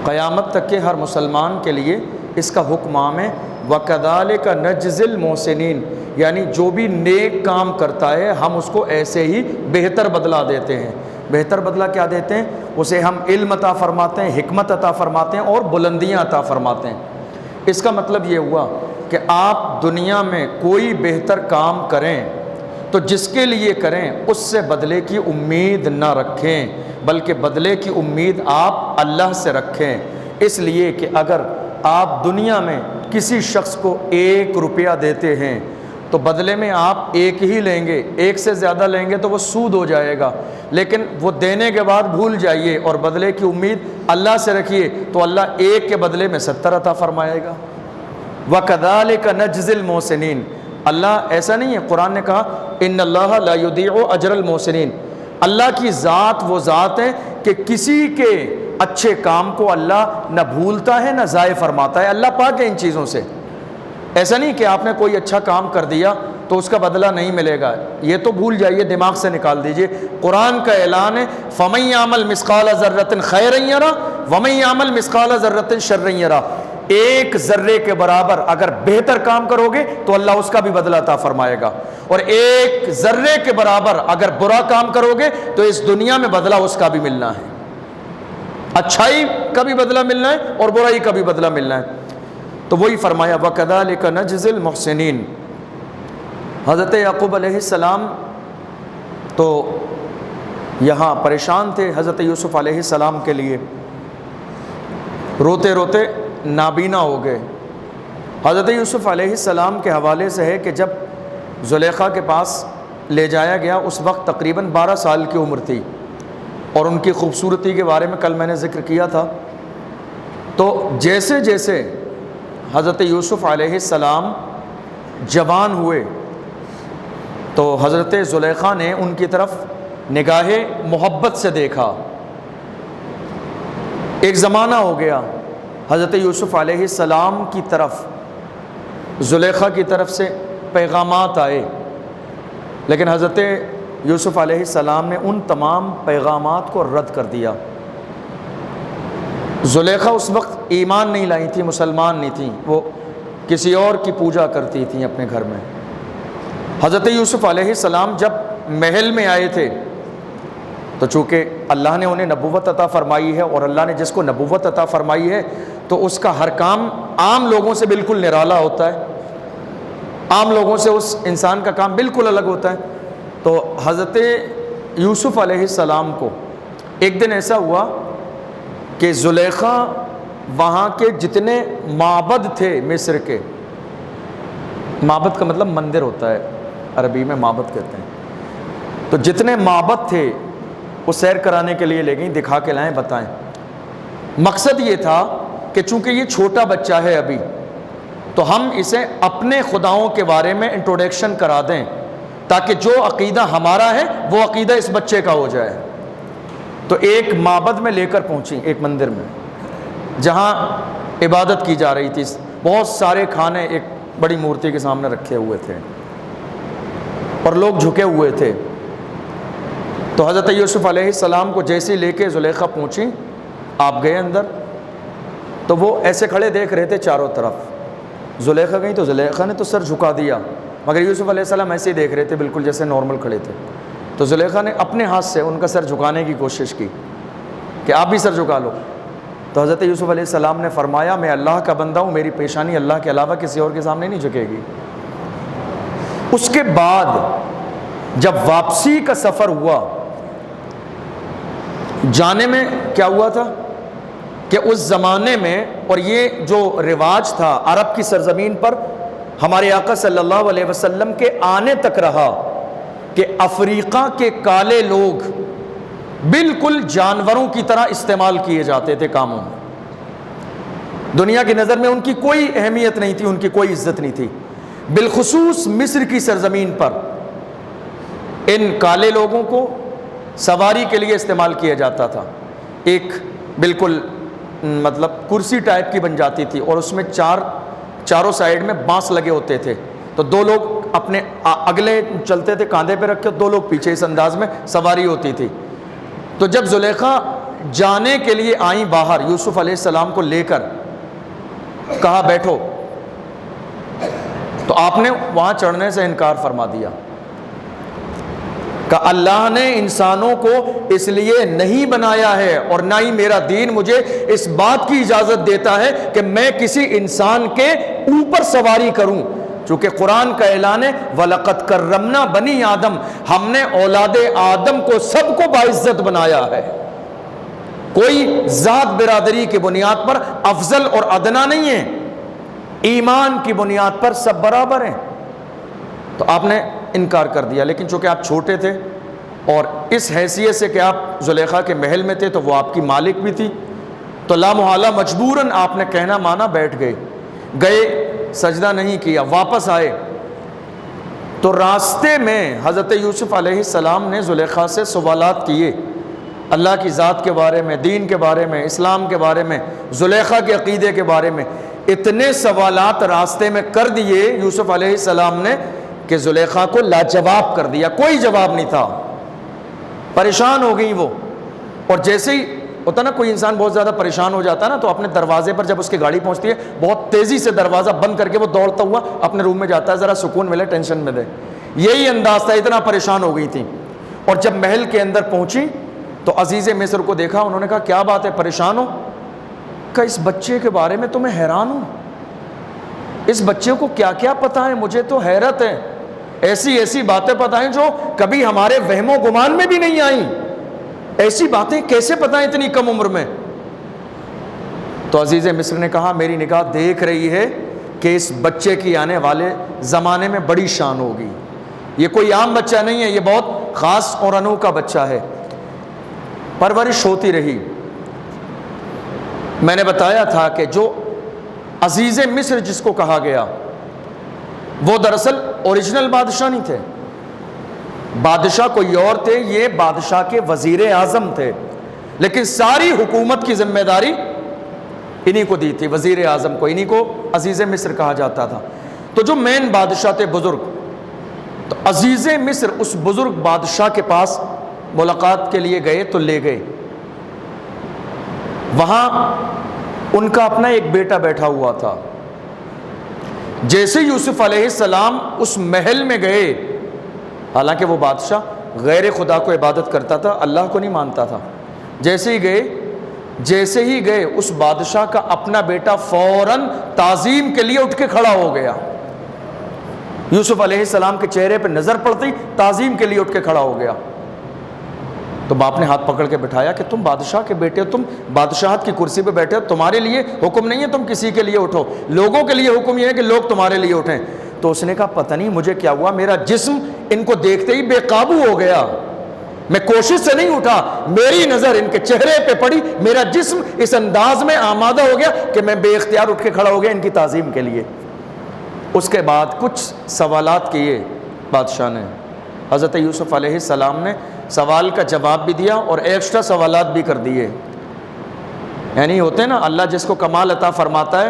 قیامت تک کے ہر مسلمان کے لیے اس کا حکم عام ہے۔ وَكَذَلِكَ نَجْزِي الْمُحْسِنِينَ، یعنی جو بھی نیک کام کرتا ہے ہم اس کو ایسے ہی بہتر بدلہ دیتے ہیں۔ بہتر بدلہ کیا دیتے ہیں؟ اسے ہم علم عطا فرماتے ہیں، حکمت عطا فرماتے ہیں اور بلندیاں عطا فرماتے ہیں۔ اس کا مطلب یہ ہوا کہ آپ دنیا میں کوئی بہتر کام کریں تو جس کے لیے کریں اس سے بدلے کی امید نہ رکھیں، بلکہ بدلے کی امید آپ اللہ سے رکھیں۔ اس لیے کہ اگر آپ دنیا میں کسی شخص کو 1 روپیہ دیتے ہیں تو بدلے میں آپ 1 ہی لیں گے، 1 سے زیادہ لیں گے تو وہ سود ہو جائے گا، لیکن وہ دینے کے بعد بھول جائیے اور بدلے کی امید اللہ سے رکھیے تو اللہ 1 کے بدلے میں 70 عطا فرمائے گا۔ وَكَذَلِكَ نَجْزِي الْمُحْسِنِينَ، اللہ ایسا نہیں ہے، قرآن نے کہا ان اللہ لا یضیع اجر المحسنین، اللہ کی ذات وہ ذات ہے کہ کسی کے اچھے کام کو اللہ نہ بھولتا ہے نہ ضائع فرماتا ہے، اللہ پاک ہے ان چیزوں سے۔ ایسا نہیں کہ آپ نے کوئی اچھا کام کر دیا تو اس کا بدلہ نہیں ملے گا، یہ تو بھول جائیے، دماغ سے نکال دیجئے۔ قرآن کا اعلان ہے فَمَن يَعْمَلْ مِثْقَالَ ذَرَّةٍ خَيْرًا يَرَهُ وَمَن يَعْمَلْ مِثْقَالَ ذَرَّةٍ شَرًّا يَرَهُ، ایک ذرے کے برابر اگر بہتر کام کرو گے تو اللہ اس کا بھی بدلہ عطا فرمائے گا، اور ایک ذرے کے برابر اگر برا کام کرو گے تو اس دنیا میں بدلہ اس کا بھی ملنا ہے، اچھائی کا بھی بدلہ ملنا ہے اور برائی کا بھی بدلہ ملنا ہے۔ تو وہی فرمایا وَكَذَلِكَ نَجْزِي الْمُحْسِنِينَ۔ حضرت یعقوب علیہ السلام تو یہاں پریشان تھے حضرت یوسف علیہ السلام کے لیے، روتے روتے نابینا ہو گئے۔ حضرت یوسف علیہ السلام کے حوالے سے ہے کہ جب زلیخا کے پاس لے جایا گیا اس وقت تقریباً 12 سال کی عمر تھی، اور ان کی خوبصورتی کے بارے میں کل میں نے ذکر کیا تھا۔ تو جیسے جیسے حضرت یوسف علیہ السلام جوان ہوئے تو حضرت زلیخا نے ان کی طرف نگاہ محبت سے دیکھا۔ ایک زمانہ ہو گیا، حضرت یوسف علیہ السلام کی طرف زلیخا کی طرف سے پیغامات آئے، لیکن حضرت یوسف علیہ السلام نے ان تمام پیغامات کو رد کر دیا۔ زلیخا اس وقت ایمان نہیں لائی تھی، مسلمان نہیں تھیں، وہ کسی اور کی پوجا کرتی تھیں اپنے گھر میں۔ حضرت یوسف علیہ السلام جب محل میں آئے تھے تو چونکہ اللہ نے انہیں نبوت عطا فرمائی ہے، اور اللہ نے جس کو نبوت عطا فرمائی ہے تو اس کا ہر کام عام لوگوں سے بالکل نرالا ہوتا ہے، عام لوگوں سے اس انسان کا کام بالکل الگ ہوتا ہے۔ تو حضرت یوسف علیہ السلام کو ایک دن ایسا ہوا کہ زلیخا وہاں کے جتنے معبد تھے مصر کے، معبد کا مطلب مندر ہوتا ہے، عربی میں معبد کہتے ہیں، تو جتنے معبد تھے وہ سیر کرانے کے لیے لے گئیں، دکھا کے لائیں، بتائیں۔ مقصد یہ تھا کہ چونکہ یہ چھوٹا بچہ ہے ابھی تو ہم اسے اپنے خداؤں کے بارے میں انٹروڈکشن کرا دیں تاکہ جو عقیدہ ہمارا ہے وہ عقیدہ اس بچے کا ہو جائے۔ تو ایک معبد میں لے کر پہنچی، ایک مندر میں جہاں عبادت کی جا رہی تھی، بہت سارے کھانے ایک بڑی مورتی کے سامنے رکھے ہوئے تھے اور لوگ جھکے ہوئے تھے۔ تو حضرت یوسف علیہ السلام کو جیسے لے کے زلیخا پہنچی، آپ گئے اندر تو وہ ایسے کھڑے دیکھ رہے تھے چاروں طرف۔ زلیخا گئی تو زلیخا نے تو سر جھکا دیا، مگر یوسف علیہ السلام ایسے ہی دیکھ رہے تھے بالکل جیسے نارمل کھڑے تھے۔ تو زلیخا نے اپنے ہاتھ سے ان کا سر جھکانے کی کوشش کی کہ آپ بھی سر جھکا لو۔ تو حضرت یوسف علیہ السلام نے فرمایا میں اللہ کا بندہ ہوں، میری پیشانی اللہ کے علاوہ کسی اور کے سامنے نہیں جھکے گی۔ اس کے بعد جب واپسی کا سفر ہوا، جانے میں کیا ہوا تھا کہ اس زمانے میں، اور یہ جو رواج تھا عرب کی سرزمین پر ہمارے آقا صلی اللہ علیہ وسلم کے آنے تک رہا کہ افریقہ کے کالے لوگ بالکل جانوروں کی طرح استعمال کیے جاتے تھے کاموں میں، دنیا کی نظر میں ان کی کوئی اہمیت نہیں تھی، ان کی کوئی عزت نہیں تھی۔ بالخصوص مصر کی سرزمین پر ان کالے لوگوں کو سواری کے لیے استعمال کیا جاتا تھا۔ ایک بالکل مطلب کرسی ٹائپ کی بن جاتی تھی اور اس میں چاروں سائیڈ میں بانس لگے ہوتے تھے، تو 2 لوگ اپنے اگلے چلتے تھے کاندھے پہ رکھ کے، 2 لوگ پیچھے، اس انداز میں سواری ہوتی تھی۔ تو جب زلیخا جانے کے لیے آئیں باہر، یوسف علیہ السلام کو لے کر، کہا بیٹھو، تو آپ نے وہاں چڑھنے سے انکار فرما دیا کہ اللہ نے انسانوں کو اس لیے نہیں بنایا ہے، اور نہ ہی میرا دین مجھے اس بات کی اجازت دیتا ہے کہ میں کسی انسان کے اوپر سواری کروں، چونکہ قرآن کا اعلان ہے وَلَقَدْ كَرَّمْنَا بَنِي آدم، ہم نے اولاد آدم کو سب کو باعزت بنایا ہے، کوئی ذات برادری کی بنیاد پر افضل اور ادنا نہیں ہے، ایمان کی بنیاد پر سب برابر ہیں۔ تو آپ نے انکار کر دیا، لیکن چونکہ آپ چھوٹے تھے اور اس حیثیت سے کہ آپ زلیخا کے محل میں تھے تو وہ آپ کی مالک بھی تھی، تو لا محالہ مجبوراً آپ نے کہنا مانا بیٹھ گئے، سجدہ نہیں کیا، واپس آئے تو راستے میں حضرت یوسف علیہ السلام نے زلیخا سے سوالات کیے، اللہ کی ذات کے بارے میں، دین کے بارے میں، اسلام کے بارے میں، زلیخا کے عقیدے کے بارے میں، اتنے سوالات راستے میں کر دیے یوسف علیہ السلام نے کہ زلیخا کو لاجواب کر دیا، کوئی جواب نہیں تھا، پریشان ہو گئی وہ۔ اور جیسے ہی ہوتا نا کوئی انسان بہت زیادہ پریشان ہو جاتا ہے نا، تو اپنے دروازے پر جب اس کی گاڑی پہنچتی ہے بہت تیزی سے دروازہ بند کر کے وہ دوڑتا ہوا اپنے روم میں جاتا ہے، ذرا سکون ملے، ٹینشن میں دے، یہی انداز تھا، اتنا پریشان ہو گئی تھی۔ اور جب محل کے اندر پہنچی تو عزیز مصر کو دیکھا، انہوں نے کہا کیا بات ہے، پریشان ہو؟ کہ اس بچے کے بارے میں تو میں حیران ہوں، اس بچے کو کیا کیا پتہ ہے، مجھے تو حیرت ہے، ایسی ایسی باتیں پتہ ہیں جو کبھی ہمارے وہم و گمان میں بھی نہیں آئیں، ایسی باتیں کیسے پتہ ہیں اتنی کم عمر میں؟ تو عزیز مصر نے کہا میری نگاہ دیکھ رہی ہے کہ اس بچے کی آنے والے زمانے میں بڑی شان ہوگی، یہ کوئی عام بچہ نہیں ہے، یہ بہت خاص اور انوکھا بچہ ہے۔ پرورش ہوتی رہی۔ میں نے بتایا تھا کہ جو عزیز مصر جس کو کہا گیا وہ دراصل اوریجنل بادشاہ نہیں تھے، بادشاہ کوئی اور تھے، یہ بادشاہ کے وزیر اعظم تھے، لیکن ساری حکومت کی ذمہ داری انہی کو دی تھی، وزیر اعظم کو، انہی کو عزیز مصر کہا جاتا تھا۔ تو جو مین بادشاہ تھے بزرگ، تو عزیز مصر اس بزرگ بادشاہ کے پاس ملاقات کے لیے گئے تو لے گئے، وہاں ان کا اپنا ایک بیٹا بیٹھا ہوا تھا۔ جیسے یوسف علیہ السلام اس محل میں گئے، حالانکہ وہ بادشاہ غیر خدا کو عبادت کرتا تھا، اللہ کو نہیں مانتا تھا، جیسے ہی گئے اس بادشاہ کا اپنا بیٹا فوراً تعظیم کے لیے اٹھ کے کھڑا ہو گیا، یوسف علیہ السلام کے چہرے پہ نظر پڑتی تعظیم کے لیے اٹھ کے کھڑا ہو گیا۔ تو باپ نے ہاتھ پکڑ کے بٹھایا کہ تم بادشاہ کے بیٹے ہو، تم بادشاہت کی کرسی پہ بیٹھے ہو، تمہارے لیے حکم نہیں ہے تم کسی کے لیے اٹھو، لوگوں کے لیے حکم یہ ہے کہ لوگ تمہارے لیے اٹھیں۔ تو اس نے کہا پتہ نہیں مجھے کیا ہوا، میرا جسم ان کو دیکھتے ہی بے قابو ہو گیا، میں کوشش سے نہیں اٹھا، میری نظر ان کے چہرے پہ پڑی، میرا جسم اس انداز میں آمادہ ہو گیا کہ میں بے اختیار اٹھ کے کھڑا ہو گیا ان کی تعظیم کے لیے۔ اس کے بعد کچھ سوالات کیے بادشاہ نے، حضرت یوسف علیہ السلام نے سوال کا جواب بھی دیا اور ایکسٹرا سوالات بھی کر دیے، یعنی ہوتے ہیں نا اللہ جس کو کمال عطا فرماتا ہے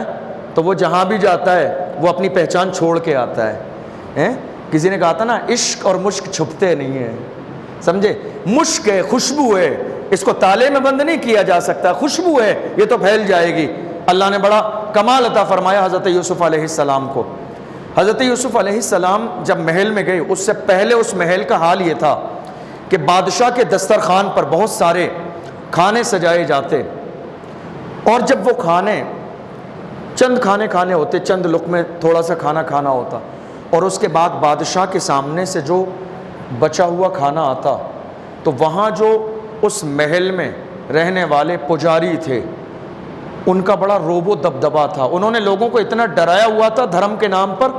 تو وہ جہاں بھی جاتا ہے وہ اپنی پہچان چھوڑ کے آتا ہے۔ کسی نے کہا تھا نا عشق اور مشک چھپتے نہیں ہیں، سمجھے، مشک ہے، خوشبو ہے، اس کو تالے میں بند نہیں کیا جا سکتا، خوشبو ہے، یہ تو پھیل جائے گی۔ اللہ نے بڑا کمال عطا فرمایا حضرت یوسف علیہ السلام کو۔ حضرت یوسف علیہ السلام جب محل میں گئے، اس سے پہلے اس محل کا حال یہ تھا کہ بادشاہ کے دسترخوان پر بہت سارے کھانے سجائے جاتے، اور جب وہ چند کھانے کھانے ہوتے، چند لقمے تھوڑا سا کھانا کھانا ہوتا، اور اس کے بعد بادشاہ کے سامنے سے جو بچا ہوا کھانا آتا، تو وہاں جو اس محل میں رہنے والے پجاری تھے ان کا بڑا روب و دبدبا تھا، انہوں نے لوگوں کو اتنا ڈرایا ہوا تھا دھرم کے نام پر،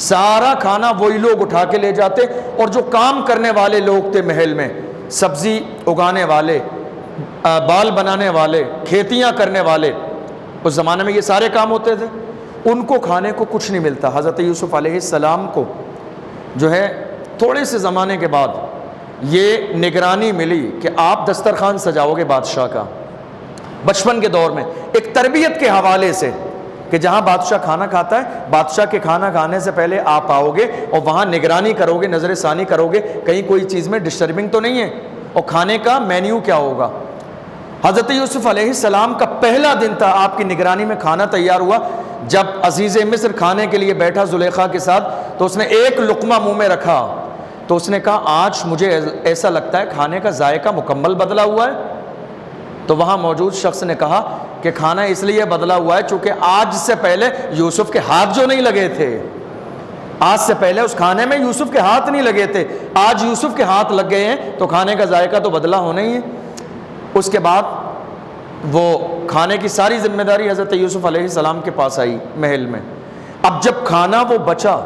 سارا کھانا وہی لوگ اٹھا کے لے جاتے، اور جو کام کرنے والے لوگ تھے محل میں، سبزی اگانے والے، بال بنانے والے، کھیتیاں کرنے والے، اس زمانے میں یہ سارے کام ہوتے تھے، ان کو کھانے کو کچھ نہیں ملتا۔ حضرت یوسف علیہ السلام کو جو ہے تھوڑے سے زمانے کے بعد یہ نگرانی ملی کہ آپ دسترخوان سجاؤ گے بادشاہ کا، بچپن کے دور میں ایک تربیت کے حوالے سے کہ جہاں بادشاہ کھانا کھاتا ہے، بادشاہ کے کھانا کھانے سے پہلے آپ آؤ گے اور وہاں نگرانی کرو گے، نظر ثانی کرو گے کہیں کوئی چیز میں ڈسٹربنگ تو نہیں ہے، اور کھانے کا مینیو کیا ہوگا۔ حضرت یوسف علیہ السلام کا پہلا دن تھا، آپ کی نگرانی میں کھانا تیار ہوا۔ جب عزیز مصر کھانے کے لیے بیٹھا زلیخا کے ساتھ تو اس نے ایک لقمہ منہ میں رکھا تو اس نے کہا آج مجھے ایسا لگتا ہے کھانے کا ذائقہ مکمل بدلا ہوا ہے۔ تو وہاں موجود شخص نے کہا کہ کھانا اس لیے بدلا ہوا ہے چونکہ آج سے پہلے یوسف کے ہاتھ جو نہیں لگے تھے، آج سے پہلے اس کھانے میں یوسف کے ہاتھ نہیں لگے تھے، آج یوسف کے ہاتھ لگ گئے ہیں تو کھانے کا ذائقہ تو بدلا ہونا ہی ہے۔ اس کے بعد وہ کھانے کی ساری ذمہ داری حضرت یوسف علیہ السلام کے پاس آئی محل میں۔ اب جب کھانا وہ بچا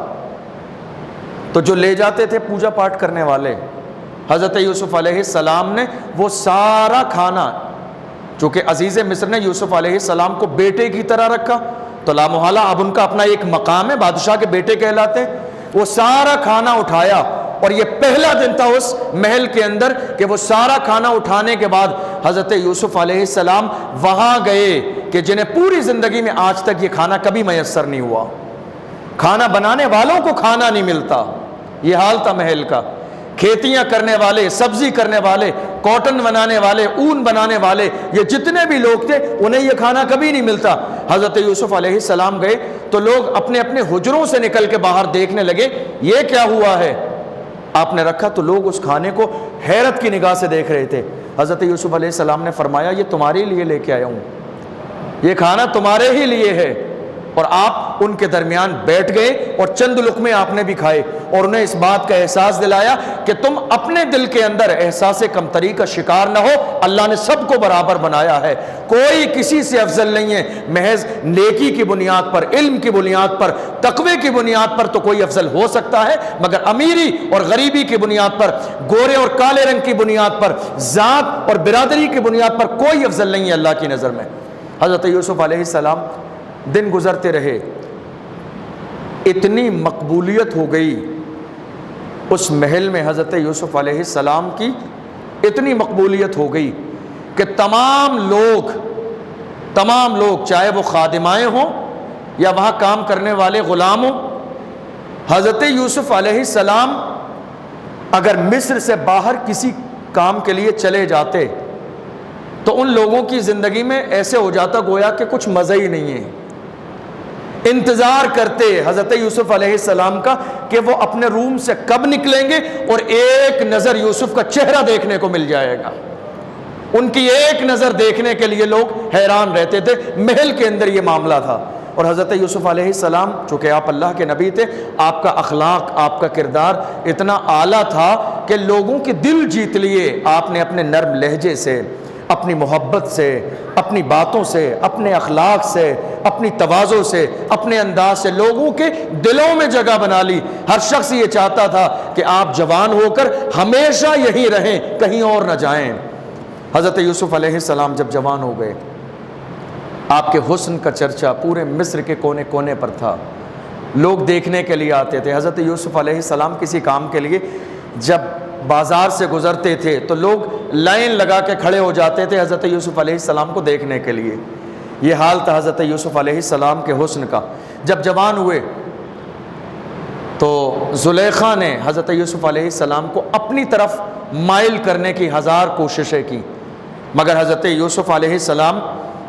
تو جو لے جاتے تھے پوجا پاٹ کرنے والے، حضرت یوسف علیہ السلام نے وہ سارا کھانا، چونکہ عزیز مصر نے یوسف علیہ السلام کو بیٹے کی طرح رکھا تو لا محالہ اب ان کا اپنا ایک مقام ہے، بادشاہ کے بیٹے کہلاتے ہیں، وہ سارا کھانا اٹھایا۔ اور یہ پہلا دن تھا اس محل کے اندر کہ وہ سارا کھانا اٹھانے کے بعد حضرت یوسف علیہ السلام وہاں گئے کہ جنہیں پوری زندگی میں آج تک یہ کھانا کبھی میسر نہیں ہوا، کھانا بنانے والوں کو کھانا نہیں ملتا، یہ حال تھا محل کا۔ کھیتیاں کرنے والے، سبزی کرنے والے، کاٹن بنانے والے، اون بنانے والے، یہ جتنے بھی لوگ تھے انہیں یہ کھانا کبھی نہیں ملتا۔ حضرت یوسف علیہ السلام گئے تو لوگ اپنے اپنے حجروں سے نکل کے باہر دیکھنے لگے یہ کیا ہوا ہے، آپ نے رکھا تو لوگ اس کھانے کو حیرت کی نگاہ سے دیکھ رہے تھے۔ حضرت یوسف علیہ السلام نے فرمایا یہ تمہارے لیے لے کے آیا ہوں، یہ کھانا تمہارے ہی لیے ہے۔ اور آپ ان کے درمیان بیٹھ گئے اور چند لقمے آپ نے بھی کھائے اور انہیں اس بات کا احساس دلایا کہ تم اپنے دل کے اندر احساس کمتری کا شکار نہ ہو، اللہ نے سب کو برابر بنایا ہے، کوئی کسی سے افضل نہیں ہے، محض نیکی کی بنیاد پر، علم کی بنیاد پر، تقوی کی بنیاد پر تو کوئی افضل ہو سکتا ہے، مگر امیری اور غریبی کی بنیاد پر، گورے اور کالے رنگ کی بنیاد پر، ذات اور برادری کی بنیاد پر کوئی افضل نہیں ہے اللہ کی نظر میں۔ حضرت یوسف علیہ السلام دن گزرتے رہے، اتنی مقبولیت ہو گئی اس محل میں، حضرت یوسف علیہ السلام کی اتنی مقبولیت ہو گئی کہ تمام لوگ چاہے وہ خادمائیں ہوں یا وہاں کام کرنے والے غلام ہوں، حضرت یوسف علیہ السلام اگر مصر سے باہر کسی کام کے لیے چلے جاتے تو ان لوگوں کی زندگی میں ایسے ہو جاتا گویا کہ کچھ مزہ ہی نہیں ہے، انتظار کرتے حضرت یوسف علیہ السلام کا کہ وہ اپنے روم سے کب نکلیں گے اور ایک نظر یوسف کا چہرہ دیکھنے کو مل جائے گا، ان کی ایک نظر دیکھنے کے لیے لوگ حیران رہتے تھے۔ محل کے اندر یہ معاملہ تھا اور حضرت یوسف علیہ السلام چونکہ آپ اللہ کے نبی تھے، آپ کا اخلاق، آپ کا کردار اتنا اعلیٰ تھا کہ لوگوں کے دل جیت لیے آپ نے اپنے نرم لہجے سے، اپنی محبت سے، اپنی باتوں سے، اپنے اخلاق سے، اپنی تواضع سے، اپنے انداز سے لوگوں کے دلوں میں جگہ بنا لی۔ ہر شخص یہ چاہتا تھا کہ آپ جوان ہو کر ہمیشہ یہیں رہیں، کہیں اور نہ جائیں۔ حضرت یوسف علیہ السلام جب جوان ہو گئے، آپ کے حسن کا چرچا پورے مصر کے کونے کونے پر تھا، لوگ دیکھنے کے لیے آتے تھے۔ حضرت یوسف علیہ السلام کسی کام کے لیے جب بازار سے گزرتے تھے تو لوگ لائن لگا کے کھڑے ہو جاتے تھے حضرت یوسف علیہ السلام کو دیکھنے کے لیے۔ یہ حال تھا حضرت یوسف علیہ السلام کے حسن کا۔ جب جوان ہوئے تو زلیخا نے حضرت یوسف علیہ السلام کو اپنی طرف مائل کرنے کی ہزار کوششیں کی، مگر حضرت یوسف علیہ السلام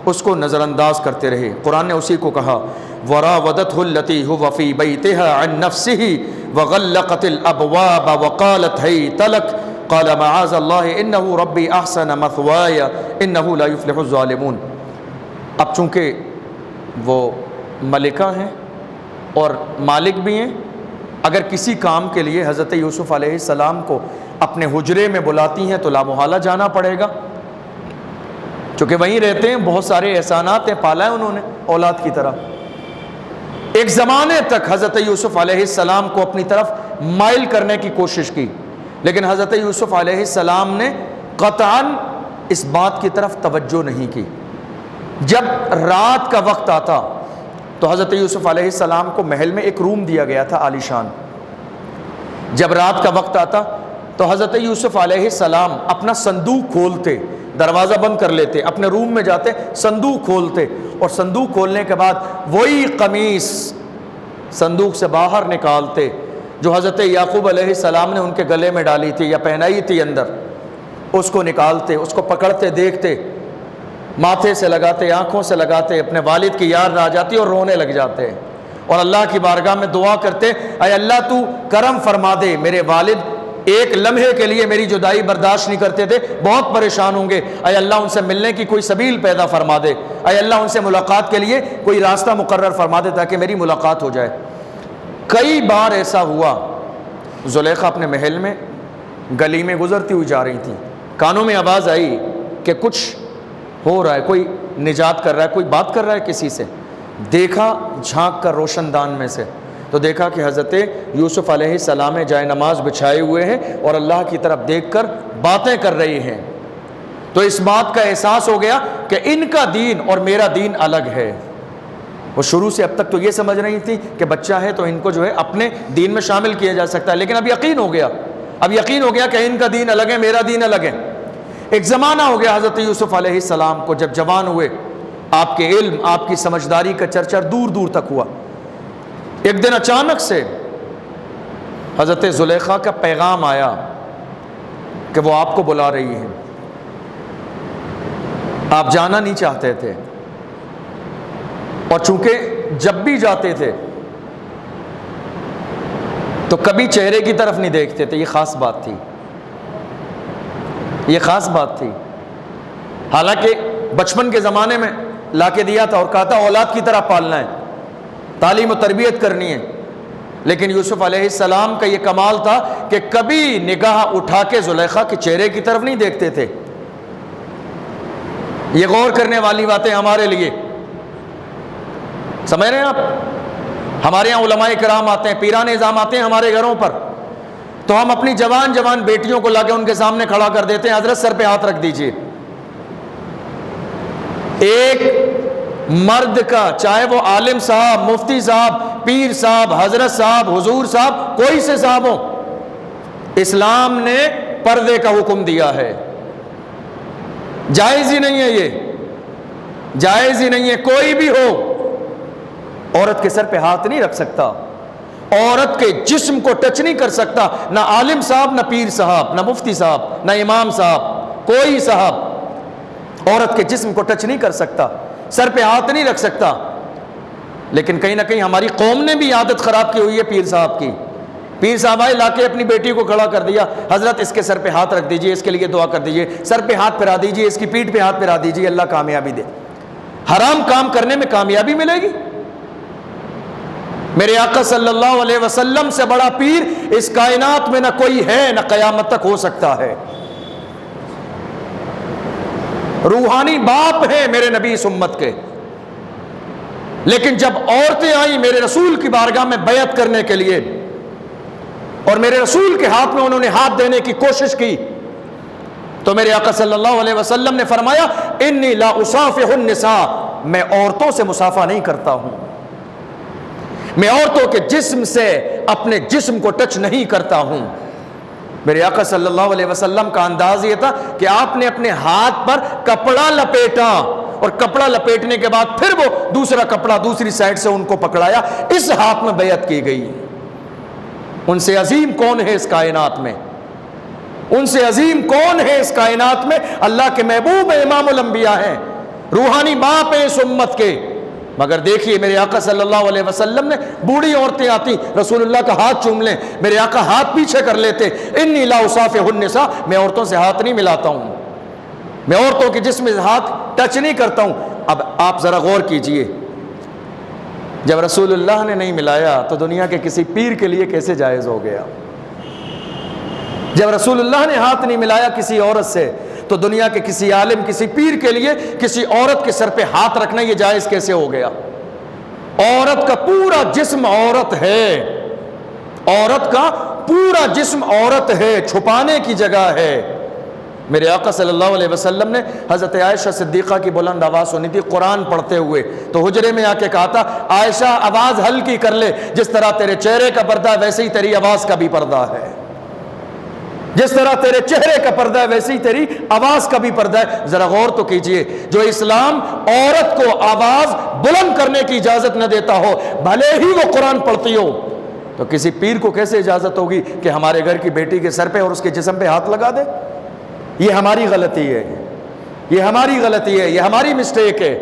اس کو نظر انداز کرتے رہے۔ قرآن نے اسی کو کہا وراودته التي هو في بيتها عن نفسه وغلقت الابواب وقالت هيت لك قال معاذ الله انه ربي احسن مثواي انه لا يفلح الظالمون۔ اب چونکہ وہ ملکہ ہیں اور مالک بھی ہیں، اگر کسی کام کے لیے حضرت یوسف علیہ السلام کو اپنے حجرے میں بلاتی ہیں تو لا محالہ جانا پڑے گا، چونکہ وہیں رہتے ہیں، بہت سارے احسانات ہیں، پالا ہے انہوں نے اولاد کی طرح۔ ایک زمانے تک حضرت یوسف علیہ السلام کو اپنی طرف مائل کرنے کی کوشش کی، لیکن حضرت یوسف علیہ السلام نے قطعاً اس بات کی طرف توجہ نہیں کی۔ جب رات کا وقت آتا تو حضرت یوسف علیہ السلام کو محل میں ایک روم دیا گیا تھا عالی شان۔ جب رات کا وقت آتا تو حضرت یوسف علیہ السلام اپنا صندوق کھولتے، دروازہ بند کر لیتے، اپنے روم میں جاتے، صندوق کھولتے، اور صندوق کھولنے کے بعد وہی قمیص صندوق سے باہر نکالتے جو حضرت یعقوب علیہ السلام نے ان کے گلے میں ڈالی تھی یا پہنائی تھی اندر، اس کو نکالتے، اس کو پکڑتے، دیکھتے ماتھے سے لگاتے، آنکھوں سے لگاتے، اپنے والد کی یاد آ جاتی اور رونے لگ جاتے اور اللہ کی بارگاہ میں دعا کرتے، اے اللہ تو کرم فرما دے، میرے والد ایک لمحے کے لیے میری جدائی برداشت نہیں کرتے تھے، بہت پریشان ہوں گے، اے اللہ ان سے ملنے کی کوئی سبیل پیدا فرما دے، اے اللہ ان سے ملاقات کے لیے کوئی راستہ مقرر فرما دے تاکہ میری ملاقات ہو جائے۔ کئی بار ایسا ہوا، زلیخا اپنے محل میں گلی میں گزرتی ہوئی جا رہی تھی، کانوں میں آواز آئی کہ کچھ ہو رہا ہے، کوئی نجات کر رہا ہے، کوئی بات کر رہا ہے کسی سے۔ دیکھا جھانک کر روشن دان میں سے تو دیکھا کہ حضرت یوسف علیہ السلام جائے نماز بچھائے ہوئے ہیں اور اللہ کی طرف دیکھ کر باتیں کر رہی ہیں۔ تو اس بات کا احساس ہو گیا کہ ان کا دین اور میرا دین الگ ہے۔ وہ شروع سے اب تک تو یہ سمجھ رہی تھی کہ بچہ ہے تو ان کو جو ہے اپنے دین میں شامل کیا جا سکتا ہے، لیکن اب یقین ہو گیا کہ ان کا دین الگ ہے، میرا دین الگ ہے۔ ایک زمانہ ہو گیا حضرت یوسف علیہ السلام کو، جب جوان ہوئے، آپ کے علم، آپ کی سمجھداری کا چرچا دور دور تک ہوا۔ ایک دن اچانک سے حضرت زلیخا کا پیغام آیا کہ وہ آپ کو بلا رہی ہیں، آپ جانا نہیں چاہتے تھے، اور چونکہ جب بھی جاتے تھے تو کبھی چہرے کی طرف نہیں دیکھتے تھے۔ یہ خاص بات تھی، حالانکہ بچپن کے زمانے میں لا کے دیا تھا اور کہا تھا اولاد کی طرح پالنا ہے، تعلیم و تربیت کرنی ہے، لیکن یوسف علیہ السلام کا یہ کمال تھا کہ کبھی نگاہ اٹھا کے زلیخا کے چہرے کی طرف نہیں دیکھتے تھے۔ یہ غور کرنے والی باتیں ہمارے لیے، سمجھ رہے ہیں آپ؟ ہمارے یہاں علماء کرام آتے ہیں، پیران نظام آتے ہیں ہمارے گھروں پر، تو ہم اپنی جوان بیٹیوں کو لا کے ان کے سامنے کھڑا کر دیتے ہیں، حضرت سر پہ ہاتھ رکھ دیجئے۔ ایک مرد کا، چاہے وہ عالم صاحب، مفتی صاحب، پیر صاحب، حضرت صاحب، حضور صاحب، کوئی سے صاحب ہو، اسلام نے پردے کا حکم دیا ہے۔ جائز ہی نہیں ہے، یہ جائز ہی نہیں ہے، کوئی بھی ہو عورت کے سر پہ ہاتھ نہیں رکھ سکتا، عورت کے جسم کو ٹچ نہیں کر سکتا، نہ عالم صاحب، نہ پیر صاحب، نہ مفتی صاحب، نہ امام صاحب، کوئی صاحب عورت کے جسم کو ٹچ نہیں کر سکتا، سر پہ ہاتھ نہیں رکھ سکتا۔ لیکن کہیں نہ کہیں ہماری قوم نے بھی عادت خراب کی ہوئی ہے پیر صاحب کی۔ پیر صاحب آئے، لا کے اپنی بیٹی کو کھڑا کر دیا، حضرت اس کے سر پہ ہاتھ رکھ دیجئے، اس کے لیے دعا کر دیجئے، سر پہ ہاتھ پھرا دیجئے، اس کی پیٹھ پہ ہاتھ پھرا دیجئے، اللہ کامیابی دے۔ حرام کام کرنے میں کامیابی ملے گی؟ میرے آقا صلی اللہ علیہ وسلم سے بڑا پیر اس کائنات میں نہ کوئی ہے، نہ قیامت تک ہو سکتا ہے۔ روحانی باپ ہیں میرے نبی اس امت کے، لیکن جب عورتیں آئیں میرے رسول کی بارگاہ میں بیعت کرنے کے لیے اور میرے رسول کے ہاتھ میں انہوں نے ہاتھ دینے کی کوشش کی، تو میرے آقا صلی اللہ علیہ وسلم نے فرمایا انی لا اصافح النساء، میں عورتوں سے مصافحہ نہیں کرتا ہوں، میں عورتوں کے جسم سے اپنے جسم کو ٹچ نہیں کرتا ہوں۔ میرے آقا صلی اللہ علیہ وسلم کا انداز یہ تھا کہ آپ نے اپنے ہاتھ پر کپڑا لپیٹا اور کپڑا لپیٹنے کے بعد پھر وہ دوسرا کپڑا دوسری سائڈ سے ان کو پکڑایا، اس ہاتھ میں بیعت کی گئی۔ ان سے عظیم کون ہے اس کائنات میں؟ ان سے عظیم کون ہے اس کائنات میں؟ اللہ کے محبوب امام الانبیاء ہیں، روحانی باپ ہیں اس امت کے۔ مگر دیکھیے میرے آقا صلی اللہ علیہ وسلم نے، بوڑھی عورتیں آتی رسول اللہ کا ہاتھ چوم لیں، میرے آقا ہاتھ پیچھے کر لیتے، انی لا اصافح النساء، میں عورتوں سے ہاتھ نہیں ملاتا ہوں، میں عورتوں کے جسم سے ہاتھ ٹچ نہیں کرتا ہوں۔ اب آپ ذرا غور کیجئے، جب رسول اللہ نے نہیں ملایا تو دنیا کے کسی پیر کے لیے کیسے جائز ہو گیا؟ جب رسول اللہ نے ہاتھ نہیں ملایا کسی عورت سے تو دنیا کے کسی عالم، کسی پیر کے لیے کسی عورت کے سر پہ ہاتھ رکھنا یہ جائز کیسے ہو گیا؟ عورت کا پورا جسم عورت ہے، عورت کا پورا جسم عورت ہے، چھپانے کی جگہ ہے۔ میرے آقا صلی اللہ علیہ وسلم نے حضرت عائشہ صدیقہ کی بلند آواز سنی تھی قرآن پڑھتے ہوئے، تو حجرے میں آ کے کہا تھا عائشہ آواز ہلکی کر لے، جس طرح تیرے چہرے کا پردہ ہے ویسے ہی تیری آواز کا بھی پردہ ہے، جس طرح تیرے چہرے کا پردہ ہے ویسے ہی تیری آواز کا بھی پردہ ہے۔ ذرا غور تو کیجئے، جو اسلام عورت کو آواز بلند کرنے کی اجازت نہ دیتا ہو، بھلے ہی وہ قرآن پڑھتی ہو، تو کسی پیر کو کیسے اجازت ہوگی کہ ہمارے گھر کی بیٹی کے سر پہ اور اس کے جسم پہ ہاتھ لگا دے؟ یہ ہماری غلطی ہے، یہ ہماری غلطی ہے، یہ ہماری مسٹیک ہے۔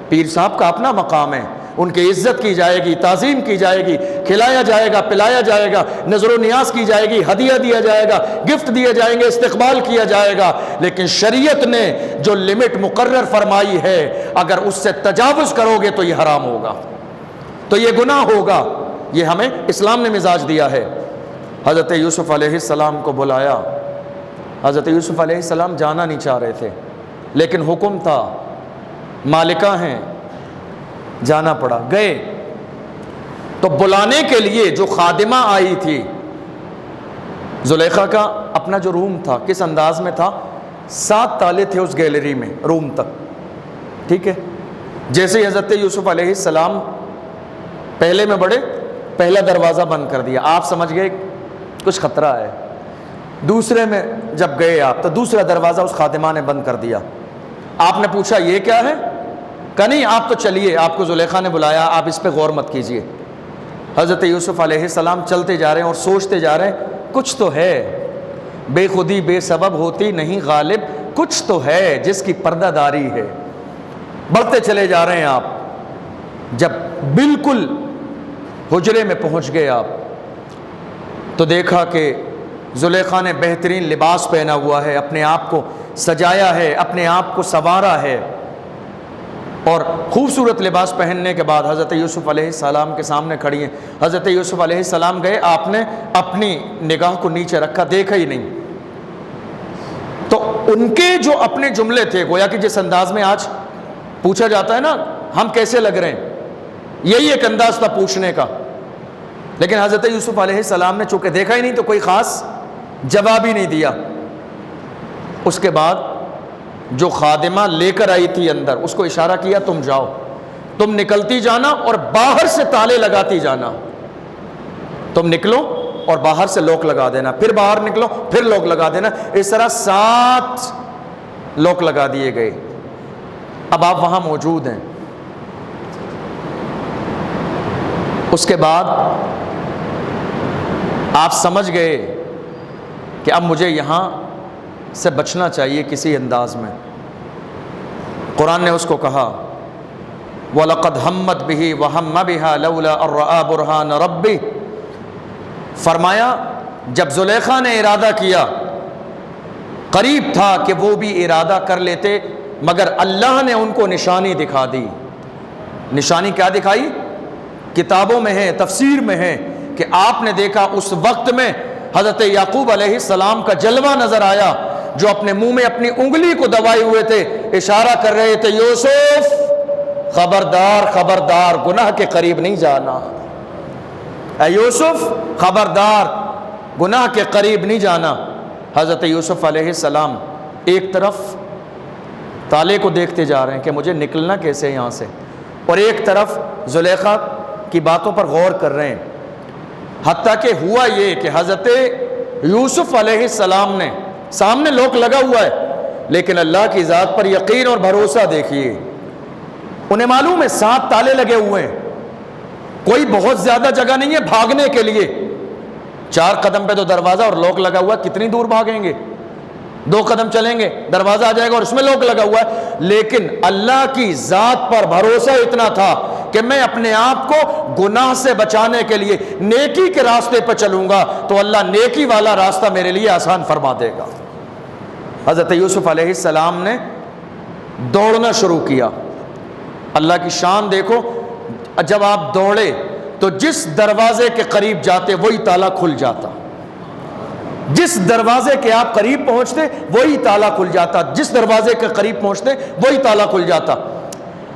پیر صاحب کا اپنا مقام ہے، ان کی عزت کی جائے گی، تعظیم کی جائے گی، کھلایا جائے گا، پلایا جائے گا، نظر و نیاز کی جائے گی، ہدیہ دیا جائے گا، گفٹ دیے جائیں گے، استقبال کیا جائے گا۔ لیکن شریعت نے جو لمٹ مقرر فرمائی ہے، اگر اس سے تجاوز کرو گے تو یہ حرام ہوگا، تو یہ گناہ ہوگا۔ یہ ہمیں اسلام نے مزاج دیا ہے۔ حضرت یوسف علیہ السلام کو بلایا، حضرت یوسف علیہ السلام جانا نہیں چاہ رہے تھے، لیکن حکم تھا، مالکہ ہیں، جانا پڑا، گئے۔ تو بلانے کے لیے جو خادمہ آئی تھی، زلیخا کا اپنا جو روم تھا کس انداز میں تھا، 7 تالے تھے اس گیلری میں روم تک، ٹھیک ہے۔ جیسے حضرت یوسف علیہ السلام پہلے میں بڑھے، پہلا دروازہ بند کر دیا، آپ سمجھ گئے کچھ خطرہ ہے۔ دوسرے میں جب گئے آپ تو دوسرا دروازہ اس خادمہ نے بند کر دیا۔ آپ نے پوچھا یہ کیا ہے؟ کہا نہیں آپ تو چلیے، آپ کو زلیخا نے بلایا، آپ اس پہ غور مت کیجیے۔ حضرت یوسف علیہ السلام چلتے جا رہے ہیں اور سوچتے جا رہے ہیں کچھ تو ہے، بے خودی بے سبب ہوتی نہیں غالب، کچھ تو ہے جس کی پردہ داری ہے۔ بڑھتے چلے جا رہے ہیں آپ، جب بالکل حجرے میں پہنچ گئے آپ تو دیکھا کہ زلیخا نے بہترین لباس پہنا ہوا ہے، اپنے آپ کو سجایا ہے، اپنے آپ کو سنوارا ہے، اور خوبصورت لباس پہننے کے بعد حضرت یوسف علیہ السلام کے سامنے کھڑی ہیں۔ حضرت یوسف علیہ السلام گئے، آپ نے اپنی نگاہ کو نیچے رکھا، دیکھا ہی نہیں۔ تو ان کے جو اپنے جملے تھے، گویا کہ جس انداز میں آج پوچھا جاتا ہے نا ہم کیسے لگ رہے ہیں، یہی ایک انداز تھا پوچھنے کا۔ لیکن حضرت یوسف علیہ السلام نے چونکہ دیکھا ہی نہیں تو کوئی خاص جواب ہی نہیں دیا۔ اس کے بعد جو خادمہ لے کر آئی تھی اندر، اس کو اشارہ کیا تم جاؤ، تم نکلتی جانا اور باہر سے تالے لگاتی جانا، تم نکلو اور باہر سے لوک لگا دینا، پھر باہر نکلو پھر لوک لگا دینا۔ اس طرح 7 لوک لگا دیے گئے۔ اب آپ وہاں موجود ہیں۔ اس کے بعد آپ سمجھ گئے کہ اب مجھے یہاں سے بچنا چاہیے کسی انداز میں۔ قرآن نے اس کو کہا وَلَقَدْ هَمَّتْ بِهِ وَهَمَّ بِهَا لَوْلَا أَن رَأَىٰ بُرْهَانَ رَبِّهِ، فرمایا جب زلیخا نے ارادہ کیا، قریب تھا کہ وہ بھی ارادہ کر لیتے، مگر اللہ نے ان کو نشانی دکھا دی۔ نشانی کیا دکھائی؟ کتابوں میں ہے، تفسیر میں ہے کہ آپ نے دیکھا اس وقت میں حضرت یعقوب علیہ السلام کا جلوہ نظر آیا، جو اپنے منہ میں اپنی انگلی کو دبائے ہوئے تھے، اشارہ کر رہے تھے یوسف خبردار خبردار گناہ کے قریب نہیں جانا، اے یوسف خبردار گناہ کے قریب نہیں جانا۔ حضرت یوسف علیہ السلام ایک طرف تالے کو دیکھتے جا رہے ہیں کہ مجھے نکلنا کیسے یہاں سے، اور ایک طرف زلیخا کی باتوں پر غور کر رہے ہیں۔ حتیٰ کہ ہوا یہ کہ حضرت یوسف علیہ السلام نے، سامنے لوک لگا ہوا ہے لیکن اللہ کی ذات پر یقین اور بھروسہ دیکھیے، انہیں معلوم ہے 7 تالے لگے ہوئے ہیں، کوئی بہت زیادہ جگہ نہیں ہے بھاگنے کے لیے۔ 4 قدم پہ تو دروازہ اور لوک لگا ہوا ہے، کتنی دور بھاگیں گے؟ 2 قدم چلیں گے دروازہ آ جائے گا اور اس میں لوک لگا ہوا ہے۔ لیکن اللہ کی ذات پر بھروسہ اتنا تھا کہ میں اپنے آپ کو گناہ سے بچانے کے لیے نیکی کے راستے پہ چلوں گا تو اللہ نیکی والا راستہ میرے لیے آسان فرما دے گا۔ حضرت یوسف علیہ السلام نے دوڑنا شروع کیا۔ اللہ کی شان دیکھو، جب آپ دوڑے تو جس دروازے کے قریب جاتے وہی تالا کھل جاتا، جس دروازے کے آپ قریب پہنچتے وہی تالا کھل جاتا، جس دروازے کے قریب پہنچتے وہی تالا کھل جاتا۔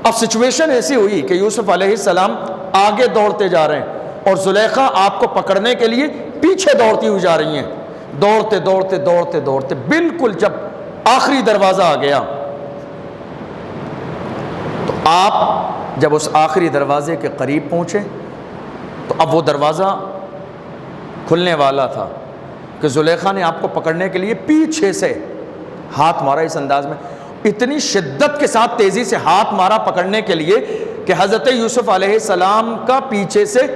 اب سچویشن ایسی ہوئی کہ یوسف علیہ السلام آگے دوڑتے جا رہے ہیں اور زلیخا آپ کو پکڑنے کے لیے پیچھے دوڑتی ہوئی جا رہی ہیں، دوڑتے دوڑتے دوڑتے دوڑتے بالکل جب آخری دروازہ آ گیا تو آپ جب اس آخری دروازے کے قریب پہنچے تو اب وہ دروازہ کھلنے والا تھا کہ زلیخا نے آپ کو پکڑنے کے لیے پیچھے سے ہاتھ مارا۔ اس انداز میں اتنی شدت کے ساتھ تیزی سے ہاتھ مارا پکڑنے کے لیے کہ حضرت یوسف علیہ السلام کا پیچھے سے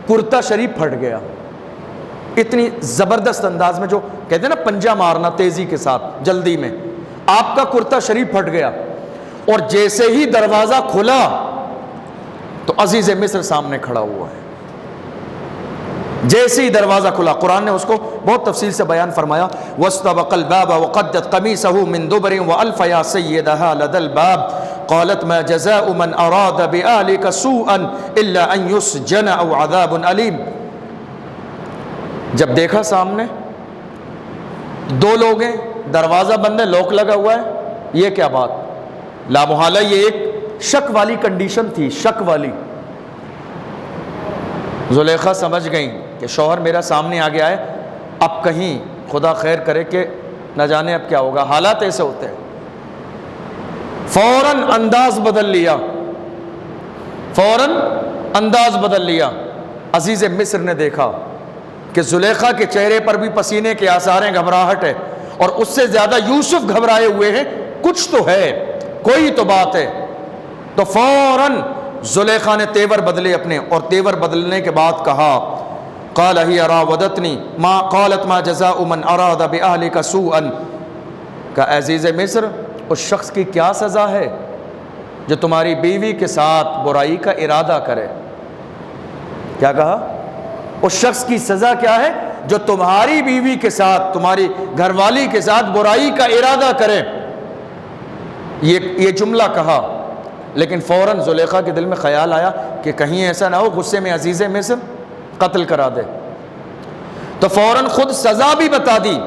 کرتا شریف پھٹ گیا۔ اتنی زبردست انداز میں، جو کہتے ہیں نا پنجہ مارنا تیزی کے ساتھ جلدی میں، آپ کا کرتا شریف پھٹ گیا، اور جیسے ہی دروازہ کھلا تو عزیز مصر سامنے کھڑا ہوا ہے۔ جیسے ہی دروازہ کھلا، قرآن نے اس کو بہت تفصیل سے بیان فرمایا، وَاسْتَبَقَ الْبَابَ وَقَدَّتْ قَمِيصَهُ مِنْ دُبُرٍ وَأَلْفَ يَا سَيِّدَهَا لَدَى الْبَابِ قَالَتْ مَا جَزَاءُ مَنْ أَرَادَ بِأَهْلِكَ سُوءًا إِلَّا أَنْ يُسْجَنَ أَوْ عَذَابٌ أَلِيمٌ۔ جب دیکھا سامنے دو لوگ ہیں، دروازہ بند ہے، لاک لگا ہوا ہے، یہ کیا بات؟ لا محالہ یہ ایک شک والی کنڈیشن تھی، شک والی۔ زلیخا سمجھ گئیں کہ شوہر میرا سامنے آ گیا ہے، اب کہیں خدا خیر کرے کہ نہ جانے اب کیا ہوگا، حالات ایسے ہوتے ہیں۔ فوراً انداز بدل لیا، فوراً انداز بدل لیا۔ عزیز مصر نے دیکھا کہ زلیخا کے چہرے پر بھی پسینے کے آثار ہیں، گھبراہٹ ہے، اور اس سے زیادہ یوسف گھبرائے ہوئے ہیں، کچھ تو ہے، کوئی تو بات ہے۔ تو فوراً زلیخا نے تیور بدلے اپنے، اور تیور بدلنے کے بعد کہا قال ہی راودتنی ما قالت ما جزاء من اراد باہلک سوءا، کہ عزیز مصر اس شخص کی کیا سزا ہے جو تمہاری بیوی کے ساتھ برائی کا ارادہ کرے؟ کیا کہا؟ اس شخص کی سزا کیا ہے جو تمہاری بیوی کے ساتھ، تمہاری گھر والی کے ساتھ برائی کا ارادہ کرے؟ یہ جملہ کہا، لیکن فوراً زلیخا کے دل میں خیال آیا کہ کہیں ایسا نہ ہو غصے میں عزیز مصر قتل کرا دے، تو فوراً خود سزا بھی بتا دی،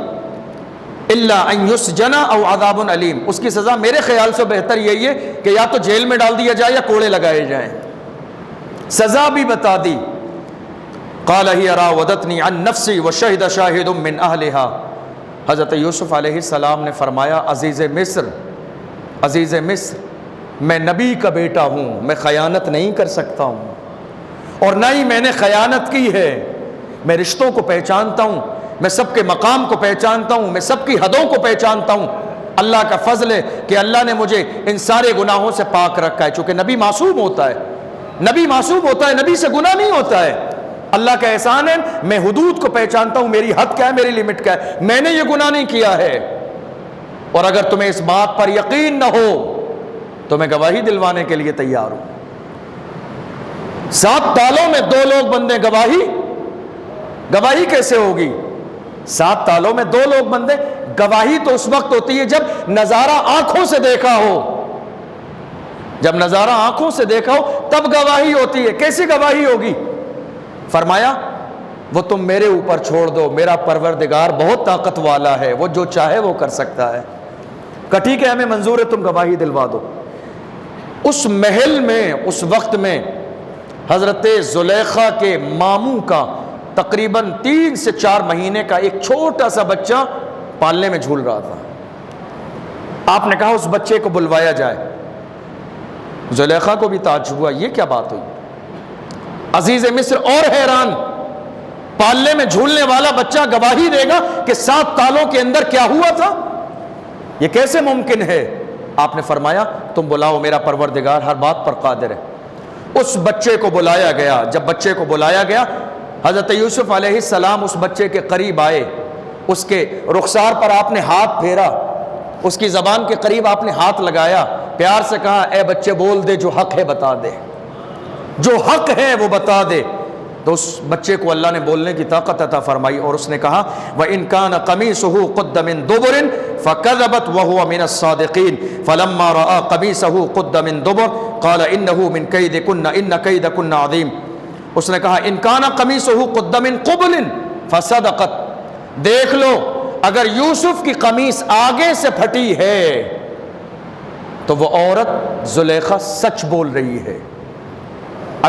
الا ان یسجن او عذاب علیم، اس کی سزا میرے خیال سے بہتر یہی ہے کہ یا تو جیل میں ڈال دیا جائے یا کوڑے لگائے جائیں، سزا بھی بتا دی۔ قال ہی راودتنی عن نفسی وشہد شاہد من اہلہا، حضرت یوسف علیہ السلام نے فرمایا عزیز مصر، عزیز مصر میں نبی کا بیٹا ہوں، میں خیانت نہیں کر سکتا ہوں، اور نہ ہی میں نے خیانت کی ہے، میں رشتوں کو پہچانتا ہوں، میں سب کے مقام کو پہچانتا ہوں، میں سب کی حدوں کو پہچانتا ہوں۔ اللہ کا فضل ہے کہ اللہ نے مجھے ان سارے گناہوں سے پاک رکھا ہے، چونکہ نبی معصوم ہوتا ہے، نبی معصوم ہوتا ہے، نبی سے گناہ نہیں ہوتا ہے۔ اللہ کا احسان ہے میں حدود کو پہچانتا ہوں، میری حد کیا ہے، میری لمٹ کیا ہے، میں نے یہ گناہ نہیں کیا ہے۔ اور اگر تمہیں اس بات پر یقین نہ ہو تو میں گواہی دلوانے کے لیے تیار ہوں۔ 7 تالوں میں 2 لوگ بندے، گواہی کیسے ہوگی؟ 7 تالوں میں 2 لوگ بندے، گواہی تو اس وقت ہوتی ہے جب نظارہ آنکھوں سے دیکھا ہو، جب نظارہ آنکھوں سے دیکھا ہو تب گواہی ہوتی ہے۔ کیسی گواہی ہوگی؟ فرمایا وہ تم میرے اوپر چھوڑ دو، میرا پروردگار بہت طاقت والا ہے، وہ جو چاہے وہ کر سکتا ہے، کہ ٹھیک ہے ہمیں منظور ہے، تم گواہی دلوا دو۔ اس محل میں اس وقت میں حضرت زلیخا کے ماموں کا تقریباً 3 سے 4 مہینے کا ایک چھوٹا سا بچہ پالنے میں جھول رہا تھا۔ آپ نے کہا اس بچے کو بلوایا جائے۔ زلیخا کو بھی تعجب ہوا، یہ کیا بات ہوئی؟ عزیز مصر اور حیران، پالنے میں جھولنے والا بچہ گواہی دے گا کہ 7 تالوں کے اندر کیا ہوا تھا، یہ کیسے ممکن ہے؟ آپ نے فرمایا تم بلاؤ، میرا پروردگار ہر بات پر قادر ہے۔ اس بچے کو بلایا گیا۔ جب بچے کو بلایا گیا، حضرت یوسف علیہ السلام اس بچے کے قریب آئے، اس کے رخسار پر آپ نے ہاتھ پھیرا، اس کی زبان کے قریب آپ نے ہاتھ لگایا، پیار سے کہا اے بچے بول دے، جو حق ہے بتا دے، جو حق ہے وہ بتا دے۔ تو اس بچے کو اللہ نے بولنے کی طاقت عطا فرمائی، اور اس نے کہا وَإِن كَانَ قَمِيصُهُ قُدَّ مِن دُبُرٍ فَكَذَبَتْ وَهُوَ مِنَ الصَّادِقِينَ فَلَمَّا رَأَىٰ قَمِيصَهُ قُدَّ مِن دُبُرٍ قَالَ إِنَّهُ مِن كَيْدِكُنَّ إِنَّ كَيْدَكُنَّ عَظِيمٌ۔ اس نے کہا إِن كَانَ قَمِيصُهُ قُدَّ مِن قُبُلٍ فَصَدَقَتْ، دیکھ لو اگر یوسف کی قمیص آگے سے پھٹی ہے تو وہ عورت زلیخا سچ بول رہی ہے،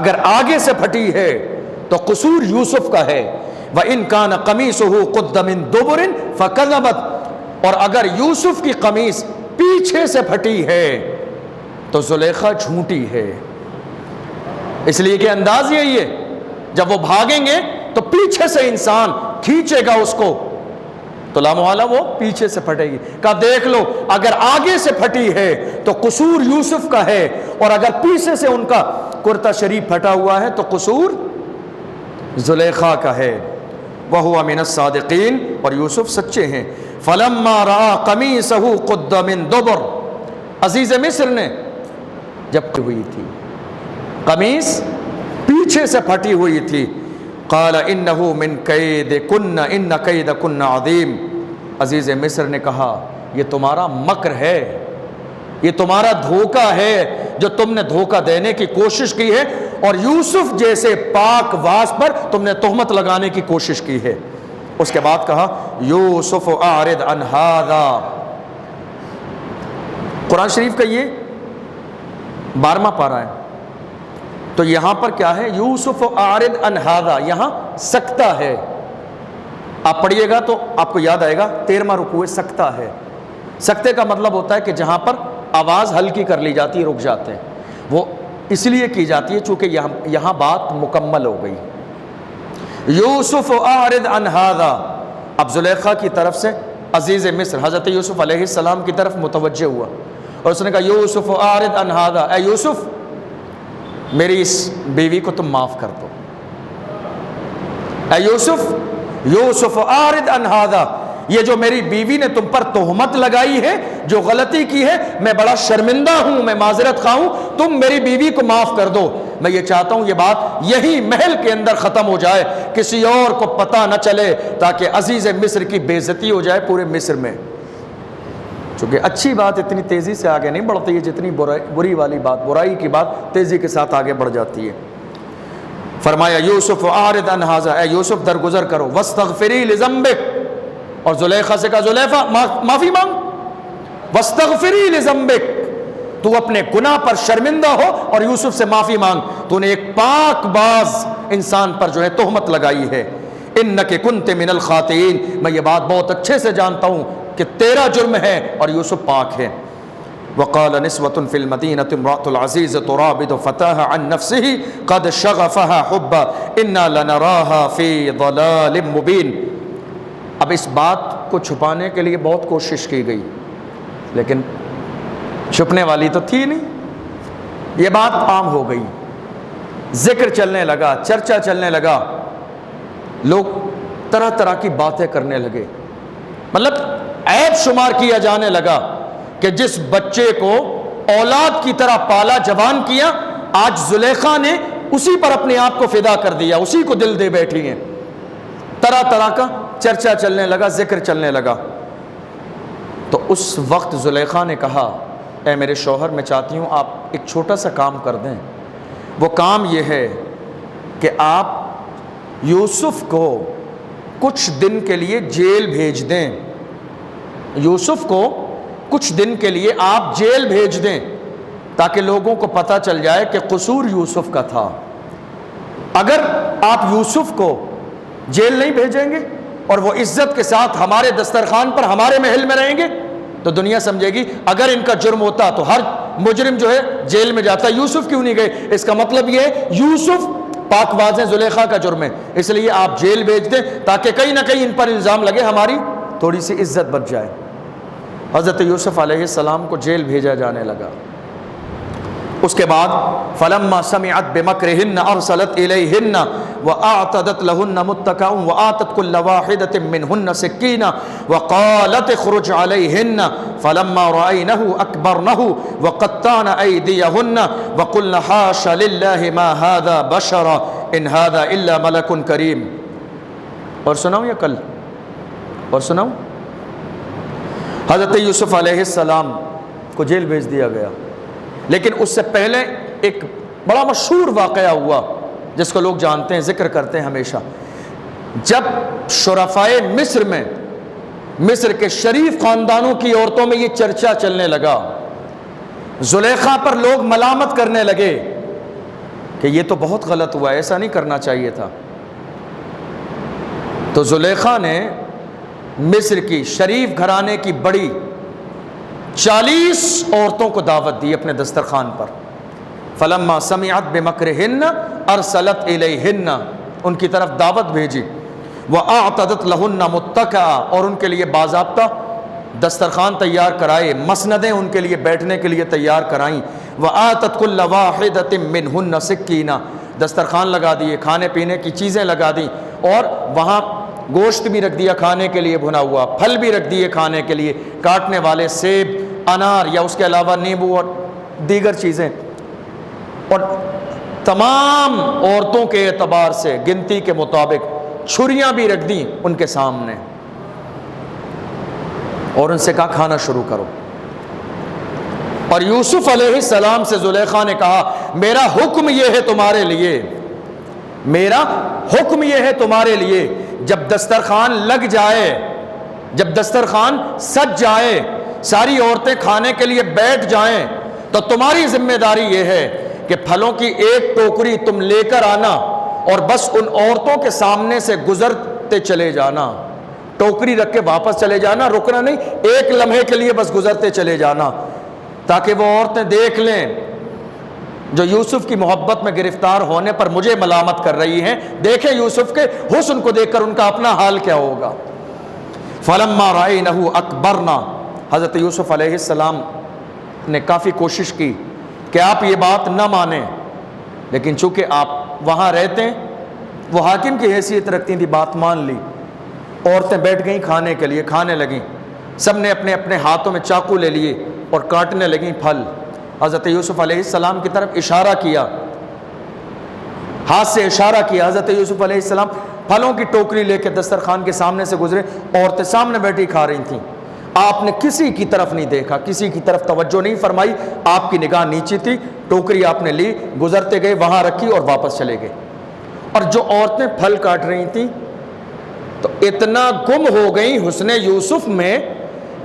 اگر آگے سے پھٹی ہے تو قصور یوسف کا ہے۔ وَإِن كَانَ قَمِيصُهُ قُدَّ مِن دُبُرٍ فَكَذَبَتْ، اور اگر یوسف کی قمیص پیچھے سے پھٹی ہے تو زلیخا جھوٹی ہے۔ اس لیے کہ انداز یہی ہے، جب وہ بھاگیں گے تو پیچھے سے انسان کھینچے گا اس کو، تو لامحالہ وہ پیچھے سے پھٹے گی۔ کہا دیکھ لو اگر آگے سے پھٹی ہے تو قصور یوسف کا ہے، اور اگر پیچھے سے ان کا کرتا شریف پھٹا ہوا ہے تو قصور زلیخا کا ہے۔ وَهُوَ مِنَ الصَّادِقِينَ، اور یوسف سچے ہیں۔ فلما رأى قمیصہ قد من دبر، عزیز مصر نے جب ہوئی تھی قمیص پیچھے سے پھٹی ہوئی تھی، قال انہ من کیدکن ان کیدکن عظیم، عزیز مصر نے کہا یہ تمہارا مکر ہے، یہ تمہارا دھوکہ ہے جو تم نے دھوکہ دینے کی کوشش کی ہے، اور یوسف جیسے پاک واس پر تم نے تہمت لگانے کی کوشش کی ہے۔ اس کے بعد کہا یوسف اعرض عن ھذا، قرآن شریف کا یہ 12واں پارہ ہے، تو یہاں پر کیا ہے؟ یوسف اعرض عن ھذا، یہاں سکتہ ہے، آپ پڑھیے گا تو آپ کو یاد آئے گا 13واں رکوع سکتہ ہے۔ سکتے کا مطلب ہوتا ہے کہ جہاں پر آواز ہلکی کر لی جاتی ہے، رک جاتے ہیں، وہ اس لیے کی جاتی ہے چونکہ یہاں بات مکمل ہو گئی۔ یوسف اعرض عن ھذا، اب زلیخا کی طرف سے عزیز مصر حضرت یوسف علیہ السلام کی طرف متوجہ ہوا اور اس نے کہا یوسف اعرض عن ھذا، اے یوسف میری اس بیوی کو تم معاف کر دو، اے یوسف اعرض عن ھذا، یہ جو میری بیوی نے تم پر تہمت لگائی ہے، جو غلطی کی ہے، میں بڑا شرمندہ ہوں، میں معذرت خواہ ہوں، تم میری بیوی کو معاف کر دو۔ میں یہ چاہتا ہوں یہ بات یہی محل کے اندر ختم ہو جائے، کسی اور کو پتہ نہ چلے، تاکہ عزیز مصر کی بے عزتی ہو جائے پورے مصر میں۔ چونکہ اچھی بات اتنی تیزی سے آگے نہیں بڑھتی ہے جتنی بری والی بات، برائی کی بات تیزی کے ساتھ آگے بڑھ جاتی ہے۔ فرمایا یوسف اعرض عن ھذا، اے یوسف درگزر کرو، واستغفری لذنبک، اور زلیخا سے کہا زلیخا معافی مانگ، واستغفری لذنبک، تو اپنے گناہ پر شرمندہ ہو اور یوسف سے معافی مانگ، تو نے ایک پاک باز انسان پر جو ہے تہمت لگائی ہے، انک کنت من الخاطئین، میں یہ بات بہت اچھے سے جانتا ہوں کہ تیرا جرم ہے اور یوسف پاک ہے۔ وقال نسوة في المدينة امرأة العزيز تراود فتاها عن نفسه قد شغفها حبا إنا لنراها في ضلال مبين، اب اس بات کو چھپانے کے لیے بہت کوشش کی گئی لیکن چھپنے والی تو تھی نہیں، یہ بات عام ہو گئی، ذکر چلنے لگا، چرچا چلنے لگا، لوگ طرح طرح کی باتیں کرنے لگے، مطلب عیب شمار کیا جانے لگا کہ جس بچے کو اولاد کی طرح پالا جوان کیا، آج زلیخا نے اسی پر اپنے آپ کو فدا کر دیا، اسی کو دل دے بیٹھی ہیں، طرح طرح کا چرچا چلنے لگا، ذکر چلنے لگا۔ تو اس وقت زلیخا نے کہا اے میرے شوہر، میں چاہتی ہوں آپ ایک چھوٹا سا کام کر دیں، وہ کام یہ ہے کہ آپ یوسف کو کچھ دن کے لیے جیل بھیج دیں، یوسف کو کچھ دن کے لیے آپ جیل بھیج دیں تاکہ لوگوں کو پتہ چل جائے کہ قصور یوسف کا تھا۔ اگر آپ یوسف کو جیل نہیں بھیجیں گے اور وہ عزت کے ساتھ ہمارے دسترخوان پر ہمارے محل میں رہیں گے تو دنیا سمجھے گی اگر ان کا جرم ہوتا تو ہر مجرم جو ہے جیل میں جاتا، یوسف کیوں نہیں گئے؟ اس کا مطلب یہ ہے یوسف پاک باز ہے، زلیخا کا جرم ہے، اس لیے آپ جیل بھیج دیں تاکہ کہیں نہ کہیں ان پر الزام لگے، ہماری تھوڑی سی عزت بچ جائے۔ حضرت یوسف علیہ السلام کو جیل بھیجا جانے لگا۔ اس کے بعد فلما سمعت بمکرہن ارسلت الیہن واعتدت لہن متکئا وآتت کل واحدۃ منہن سکینا وقالت اخرج علیہن فلما رأینہ اکبرنہ وقطعن ایدیہن وقلن حاش للہ ما ھذا بشرا ان ھذا الا ملک کریم۔ اور سناؤں یا کل اور سناؤں؟ حضرت یوسف علیہ السلام کو جیل بھیج دیا گیا، لیکن اس سے پہلے ایک بڑا مشہور واقعہ ہوا جس کو لوگ جانتے ہیں، ذکر کرتے ہیں ہمیشہ۔ جب شرفائے مصر میں، مصر کے شریف خاندانوں کی عورتوں میں یہ چرچا چلنے لگا، زلیخا پر لوگ ملامت کرنے لگے کہ یہ تو بہت غلط ہوا، ایسا نہیں کرنا چاہیے تھا، تو زلیخا نے مصر کی شریف گھرانے کی بڑی 40 عورتوں کو دعوت دی اپنے دسترخوان پر۔ فلما سمعت بمکرہن ارسلت الیہن، ان کی طرف دعوت بھیجی، واعتدت لہن متکئا، اور ان کے لیے باضابطہ دسترخوان تیار کرائے، مسندیں ان کے لیے بیٹھنے کے لیے تیار کرائیں، وآتت کل واحدۃ منہن سکینا، دسترخوان لگا دیے، کھانے پینے کی چیزیں لگا دیں، اور وہاں گوشت بھی رکھ دیا کھانے کے لیے بھنا ہوا، پھل بھی رکھ دیے کھانے کے لیے کاٹنے والے، سیب، انار یا اس کے علاوہ نیمبو اور دیگر چیزیں، اور تمام عورتوں کے اعتبار سے گنتی کے مطابق چھریاں بھی رکھ دیں ان کے سامنے، اور ان سے کہا کھانا شروع کرو۔ اور یوسف علیہ السلام سے زلیخا نے کہا میرا حکم یہ ہے تمہارے لیے، میرا حکم یہ ہے تمہارے لیے، جب دسترخوان لگ جائے، جب دسترخوان سج جائے، ساری عورتیں کھانے کے لیے بیٹھ جائیں، تو تمہاری ذمہ داری یہ ہے کہ پھلوں کی ایک ٹوکری تم لے کر آنا اور بس ان عورتوں کے سامنے سے گزرتے چلے جانا، ٹوکری رکھ کے واپس چلے جانا، رکنا نہیں، ایک لمحے کے لیے بس گزرتے چلے جانا، تاکہ وہ عورتیں دیکھ لیں جو یوسف کی محبت میں گرفتار ہونے پر مجھے ملامت کر رہی ہیں، دیکھیں یوسف کے حسن کو دیکھ کر ان کا اپنا حال کیا ہوگا۔ فلما رأینہ اکبرنا، حضرت یوسف علیہ السلام نے کافی کوشش کی کہ آپ یہ بات نہ مانیں، لیکن چونکہ آپ وہاں رہتے ہیں، وہ حاکم کی حیثیت رکھتی تھی، بات مان لی۔ عورتیں بیٹھ گئیں کھانے کے لیے، کھانے لگیں، سب نے اپنے اپنے ہاتھوں میں چاقو لے لیے اور کاٹنے لگیں پھل۔ حضرت یوسف علیہ السلام کی طرف اشارہ کیا، ہاتھ سے اشارہ کیا، حضرت یوسف علیہ السلام پھلوں کی ٹوکری لے کے دسترخوان کے سامنے سے گزرے، عورتیں سامنے بیٹھی کھا رہی تھیں، آپ نے کسی کی طرف نہیں دیکھا، کسی کی طرف توجہ نہیں فرمائی، آپ کی نگاہ نیچی تھی، ٹوکری آپ نے لی، گزرتے گئے، وہاں رکھی اور واپس چلے گئے۔ اور جو عورتیں پھل کاٹ رہی تھیں تو اتنا گم ہو گئیں حسن یوسف میں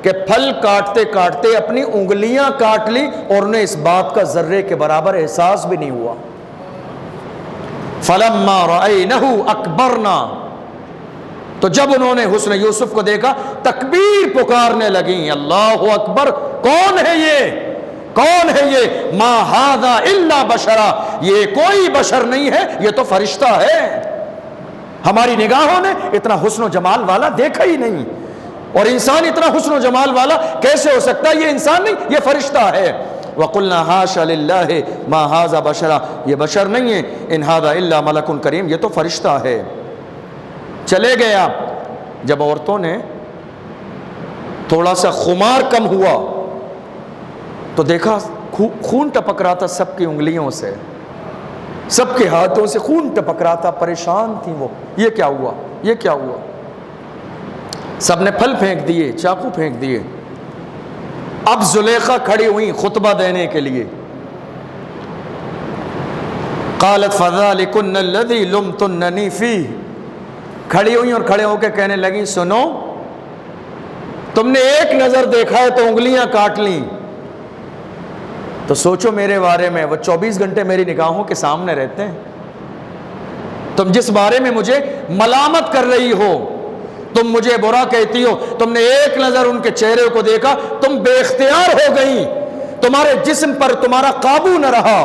کہ پھل کاٹتے کاٹتے اپنی انگلیاں کاٹ لی اور انہیں اس بات کا ذرے کے برابر احساس بھی نہیں ہوا۔ فلما رأینہ اکبرنا، تو جب انہوں نے حسن یوسف کو دیکھا تکبیر پکارنے لگیں، اللہ اکبر، کون ہے یہ، کون ہے یہ، ما ھذا الا بشرا، یہ کوئی بشر نہیں ہے، یہ تو فرشتہ ہے، ہماری نگاہوں نے اتنا حسن و جمال والا دیکھا ہی نہیں، اور انسان اتنا حسن و جمال والا کیسے ہو سکتا ہے، یہ انسان نہیں، یہ فرشتہ ہے۔ وَقُلْنَا حَاشَ لِلَّهِ مَا هَذَا بَشَرًا، یہ بشر نہیں ہے، إِنْ هَذَا إِلَّا مَلَكٌ کریم، یہ تو فرشتہ ہے۔ چلے گیا، جب عورتوں نے تھوڑا سا خمار کم ہوا تو دیکھا خون ٹپک رہا تھا سب کی انگلیوں سے، سب کے ہاتھوں سے خون ٹپک رہا تھا، پریشان تھی وہ، یہ کیا ہوا، یہ کیا ہوا۔ سب نے پھل پھینک دیے، چاقو پھینک دیے۔ اب زلیخا کھڑی ہوئی خطبہ دینے کے لیے، قالت فذلکن الذی لمتننی فیہ، کھڑی ہوئی اور کھڑے ہو کے کہنے لگی سنو، تم نے ایک نظر دیکھا ہے تو انگلیاں کاٹ لیں، تو سوچو میرے بارے میں، وہ 24 گھنٹے میری نگاہوں کے سامنے رہتے ہیں، تم جس بارے میں مجھے ملامت کر رہی ہو، تم مجھے برا کہتی ہو، تم نے ایک نظر ان کے چہرے کو دیکھا، تم بے اختیار ہو گئی، تمہارے جسم پر تمہارا قابو نہ رہا،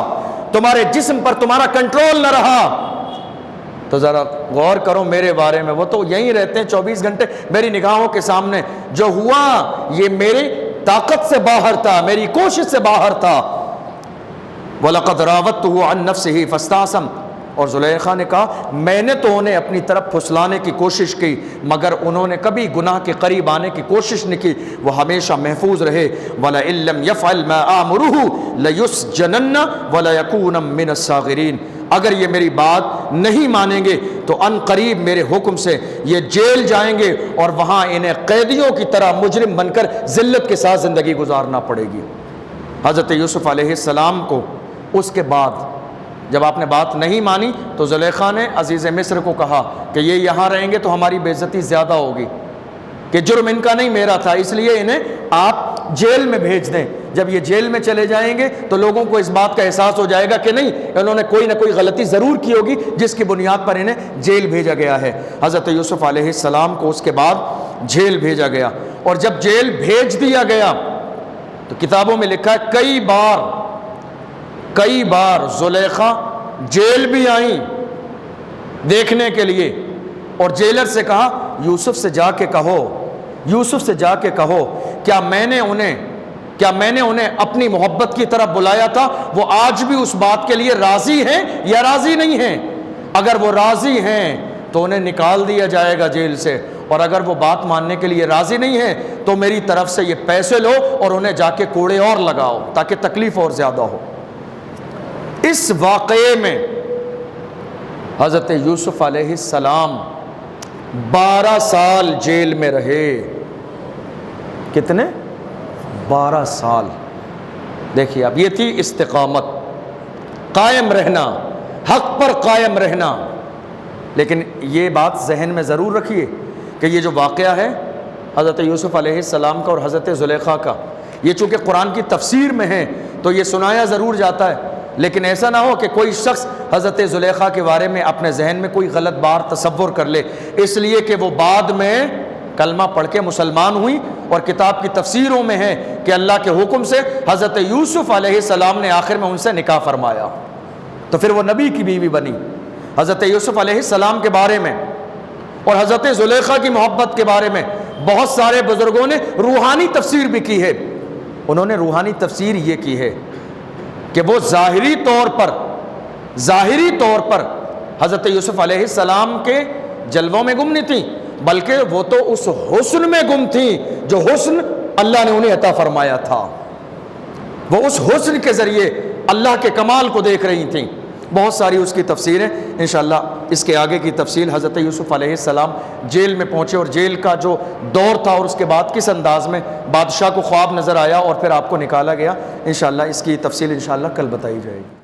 تمہارے جسم پر تمہارا کنٹرول نہ رہا، تو ذرا غور کرو میرے بارے میں، وہ تو یہیں رہتے ہیں 24 گھنٹے میری نگاہوں کے سامنے، جو ہوا یہ میری طاقت سے باہر تھا، میری کوشش سے باہر تھا۔ وَلَقَدْ رَاوَدتُّهُ عَن نَفْسِهِ فَاسْتَعْصَمَ، اور زلیخا نے کہا میں نے تو انہیں اپنی طرف پھسلانے کی کوشش کی، مگر انہوں نے کبھی گناہ کے قریب آنے کی کوشش نہیں کی، وہ ہمیشہ محفوظ رہے۔ وَلَئِن لَّمْ يَفْعَلْ مَا آمُرُهُ لَيُسْجَنَنَّ وَلَيَكُونَ مِنَ الصَّاغِرِينَ، اگر یہ میری بات نہیں مانیں گے تو ان قریب میرے حکم سے یہ جیل جائیں گے اور وہاں انہیں قیدیوں کی طرح مجرم بن کر ذلت کے ساتھ زندگی گزارنا پڑے گی۔ حضرت یوسف علیہ السلام کو اس کے بعد جب آپ نے بات نہیں مانی تو زلیخا نے عزیز مصر کو کہا کہ یہ یہاں رہیں گے تو ہماری بے عزتی زیادہ ہوگی، کہ جرم ان کا نہیں میرا تھا، اس لیے انہیں آپ جیل میں بھیج دیں، جب یہ جیل میں چلے جائیں گے تو لوگوں کو اس بات کا احساس ہو جائے گا کہ نہیں انہوں نے کوئی نہ کوئی غلطی ضرور کی ہوگی جس کی بنیاد پر انہیں جیل بھیجا گیا ہے۔ حضرت یوسف علیہ السلام کو اس کے بعد جیل بھیجا گیا، اور جب جیل بھیج دیا گیا تو کتابوں میں لکھا ہے کئی بار زلیخا جیل بھی آئیں دیکھنے کے لیے، اور جیلر سے کہا یوسف سے جا کے کہو، یوسف سے جا کے کہو کیا میں نے انہیں اپنی محبت کی طرف بلایا تھا، وہ آج بھی اس بات کے لیے راضی ہیں یا راضی نہیں ہیں، اگر وہ راضی ہیں تو انہیں نکال دیا جائے گا جیل سے، اور اگر وہ بات ماننے کے لیے راضی نہیں ہے تو میری طرف سے یہ پیسے لو اور انہیں جا کے کوڑے اور لگاؤ تاکہ تکلیف اور زیادہ ہو۔ اس واقعے میں حضرت یوسف علیہ السلام 12 سال جیل میں رہے۔ کتنے؟ 12 سال۔ دیکھیے اب یہ تھی استقامت، قائم رہنا، حق پر قائم رہنا۔ لیکن یہ بات ذہن میں ضرور رکھیے کہ یہ جو واقعہ ہے حضرت یوسف علیہ السلام کا اور حضرت زلیخا کا، یہ چونکہ قرآن کی تفسیر میں ہے تو یہ سنایا ضرور جاتا ہے، لیکن ایسا نہ ہو کہ کوئی شخص حضرت زلیخا کے بارے میں اپنے ذہن میں کوئی غلط بات تصور کر لے، اس لیے کہ وہ بعد میں کلمہ پڑھ کے مسلمان ہوئی، اور کتاب کی تفسیروں میں ہے کہ اللہ کے حکم سے حضرت یوسف علیہ السلام نے آخر میں ان سے نکاح فرمایا، تو پھر وہ نبی کی بیوی بنی۔ حضرت یوسف علیہ السلام کے بارے میں اور حضرت زلیخا کی محبت کے بارے میں بہت سارے بزرگوں نے روحانی تفسیر بھی کی ہے۔ انہوں نے روحانی تفسیر یہ کی ہے کہ وہ ظاہری طور پر حضرت یوسف علیہ السلام کے جلووں میں گم نہیں تھیں، بلکہ وہ تو اس حسن میں گم تھیں جو حسن اللہ نے انہیں عطا فرمایا تھا۔ وہ اس حسن کے ذریعے اللہ کے کمال کو دیکھ رہی تھیں۔ بہت ساری اس کی تفسیریں، انشاءاللہ اس کے آگے کی تفصیل۔ حضرت یوسف علیہ السلام جیل میں پہنچے اور جیل کا جو دور تھا اور اس کے بعد کس انداز میں بادشاہ کو خواب نظر آیا اور پھر آپ کو نکالا گیا، انشاءاللہ اس کی تفصیل انشاءاللہ کل بتائی جائے گی۔